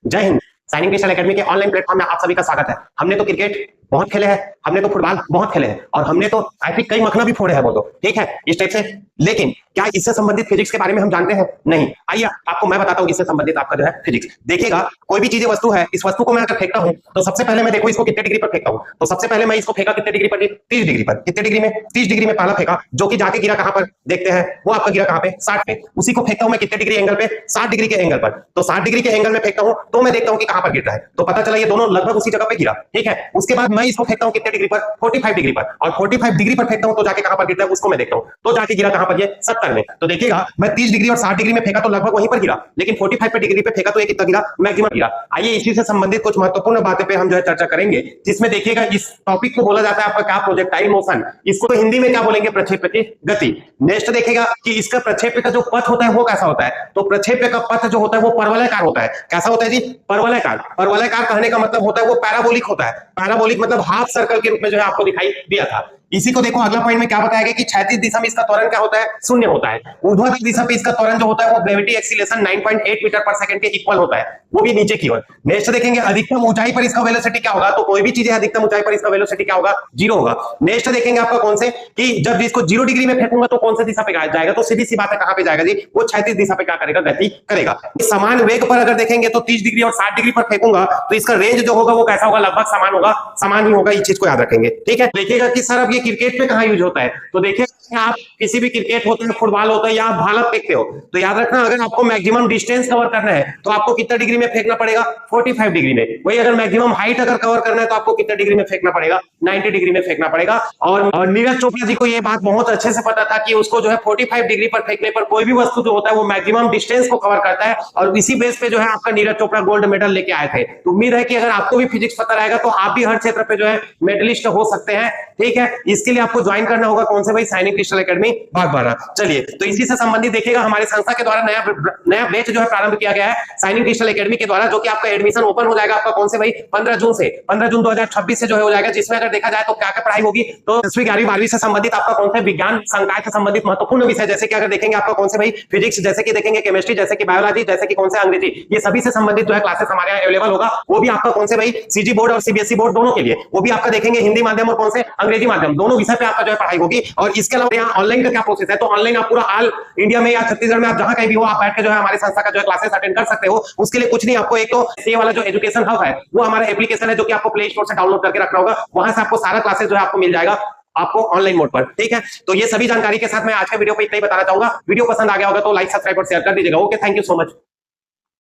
जय Hind. Signing crystal academy के online platform में आप सभी का स्वागत है। हमने तो क्रिकेट बहुत खेले हैं, हमने तो फुटबॉल बहुत खेले हैं और हमने तो ऐसे कई मखना भी फोड़े हैं वो तो ठीक है इस टाइप से। लेकिन क्या इससे संबंधित फिजिक्स के बारे में हम जानते हैं? नहीं। आइए आपको मैं बताता हूं इससे संबंधित आपका जो है फिजिक्स। देखिएगा, कोई भी चीज वस्तु है, इस वस्तु को मैं अगर फेंकता हूं तो सबसे पहले मैं देखो इसको कितने डिग्री पर फेंकता हूं। तो सबसे पहले मैं इसको फेंका कितने डिग्री पर? 30 डिग्री पर। कितने डिग्री में? 30 डिग्री में पहला फेंका, जो कि जाके गिरा कहां पर देखते हैं, वो आपका गिरा कहां पे? 60 पे। उसी को फेंकता हूं मैं कितने डिग्री एंगल पे? 60 डिग्री के एंगल पर। तो 60 डिग्री के एंगल में फेंकता हूं तो मैं देखता हूं कि कहां पर गिरता है। तो पता चला ये दोनों लगभग उसी जगह पे गिरा। ठीक है, उसके बाद मैं इसको फेंकता हूं कितने डिग्री पर? 45 डिग्री पर। और 45 डिग्री पर फेंकता हूं तो जाके कहां पर गिरता है उसको मैं देखता हूं। तो जाके गिरा कहां पर? ये 70 में। तो देखिएगा, मैं 30 डिग्री और 60 डिग्री में फेंका तो लगभग वहीं पर गिरा, लेकिन 45 पे डिग्री पे फेंका तो ये कितना गिरा? मैक्सिमम गिरा। आइए इसी से संबंधित कुछ महत्वपूर्ण बातें पे हम जो है चर्चा करेंगे, जिसमें देखिएगा इस टॉपिक को बोला जाता है आपका क्या? Projectile motion. इसको हिंदी में क्या बोलेंगे? प्रक्षेप्य की गति। नेक्स्ट देखिएगा कि इसका प्रक्षेप्य का जो पथ होता है वो कैसा होता है? तो प्रक्षेप्य का पथ जो होता है वो परवलयाकार होता है। कैसा होता है जी? परवलयाकार। परवलयाकार कहने का मतलब होता है वो पैराबोलिक होता है। पैराबोलिक मतलब हाफ सर्कल के रूप में जो है आपको दिखाई दिया था। इसी को देखो अगला पॉइंट में क्या बताया गया कि क्षैतिज दिशा में इसका त्वरण क्या होता है? शून्य होता है। ऊर्ध्वाधर दिशा पे इसका त्वरण जो होता है वो ग्रेविटी एक्सीलरेशन 9.8 मीटर पर सेकंड के इक्वल होता है, वो भी नीचे की ओर। नेक्स्ट देखेंगे अधिकतम ऊंचाई पर इसका वेलोसिटी क्या होगा? तो कोई भी चीज है अधिकतम ऊंचाई पर इसका वेलोसिटी क्या होगा? 0 होगा। नेक्स्ट देखेंगे आपका कौन से कि जब इसको 0 डिग्री में फेंकूंगा तो कौन सी दिशा पे जाएगा? तो सीधी सी बात है कहां पे जाएगा जी? वो क्षैतिज दिशा पे क्या करेगा? गति करेगा। समान वेग पर अगर देखेंगे तो 30 डिग्री और 60 डिग्री पर फेंकूंगा तो इसका रेंज जो होगा वो कैसा होगा? लगभग समान होगा, समान ही होगा। इस चीज को याद रखेंगे। ठीक है, देखिएगा कि सर अब ये क्रिकेट में कहां यूज होता है? तो देखिए, आप किसी भी क्रिकेट होता है, फुटबॉल होता है या आप भाला फेंकते हो तो याद रखना, अगर आपको मैक्सिमम डिस्टेंस कवर करना है तो आपको कितना डिग्री में फेंकना पड़ेगा? 45 डिग्री में। वही अगर मैक्सिमम हाइट अगर कवर करना है तो आपको कितना डिग्री में फेंकना पड़ेगा? 90 डिग्री में फेंकना पड़ेगा। और नीरज चोपड़ा जी को यह बात बहुत अच्छे से पता था कि उसको जो है 45 डिग्री पर फेंकने पर कोई भी वस्तु जो होता है वो मैक्सिमम डिस्टेंस को कवर करता है, और इसी बेस पे जो है आपका नीरज चोपड़ा गोल्ड मेडल लेके आए थे। तो उम्मीद है कि अगर आपको भी फिजिक्स पता रहेगा तो आप भी हर क्षेत्र पे जो है मेडलिस्ट हो सकते हैं। ठीक है, इसके लिए आपको ज्वाइन करना होगा कौन से भाई? Shining crystal academy Bagbara. चलिए, तो इसी से संबंधित देखिएगा हमारे संस्था के द्वारा नया बैच जो है प्रारंभ किया गया है साइनिंग क्रिस्टल एकेडमी के द्वारा, जो कि आपका एडमिशन ओपन हो जाएगा आपका कौन से भाई? 15 जून से। 15 जून 2026 से जो है हो जाएगा, जिसमें अगर देखा जाए तो क्या क्या पढ़ाई होगी तो 10वीं 11वीं 12वीं से संबंधित आपका कौन से विज्ञान संकाय से संबंधित महत्वपूर्ण विषय, जैसे कि अगर देखेंगे आपका कौन से भाई? फिजिक्स, जैसे कि देखेंगे केमिस्ट्री, जैसे कि बायोलॉजी, जैसे कि कौन से अंग्रेजी, ये सभी से संबंधित जो है क्लासेस हमारे यहाँ अवेलेबल होगा। वो भी आपका कौन से भाई? सीजी बोर्ड और सीबीएसई बोर्ड दोनों के लिए। वो भी आपका देखेंगे हिंदी माध्यम और कौन से? अंग्रेजी माध्यम, दोनों विषय पे आपका जो है पढ़ाई होगी। और इसके अलावा यहाँ ऑनलाइन का क्या प्रोसेस है? तो ऑनलाइन आप पूरा ऑल इंडिया में या छत्तीसगढ़ में आप जहां कहीं भी हो आप बैठ के जो है हमारे संस्था का जो है क्लासेस अटेंड कर सकते हो। उसके लिए कुछ नहीं, आपको एक तो ये वाला जो एजुकेशन हब है वो हमारा एप्लीकेशन है, जो कि आपको प्ले स्टोर से डाउनलोड करके रखना होगा। वहां से आपको सारा क्लासेस जो है आपको मिल जाएगा आपको ऑनलाइन मोड पर। ठीक है, तो ये सभी जानकारी के साथ मैं आज के वीडियो पे इतना ही बताना चाहूंगा। वीडियो पसंद आ गया होगा तो लाइक, सब्सक्राइब और शेयर कर दीजिएगा। Okay, thank you so much.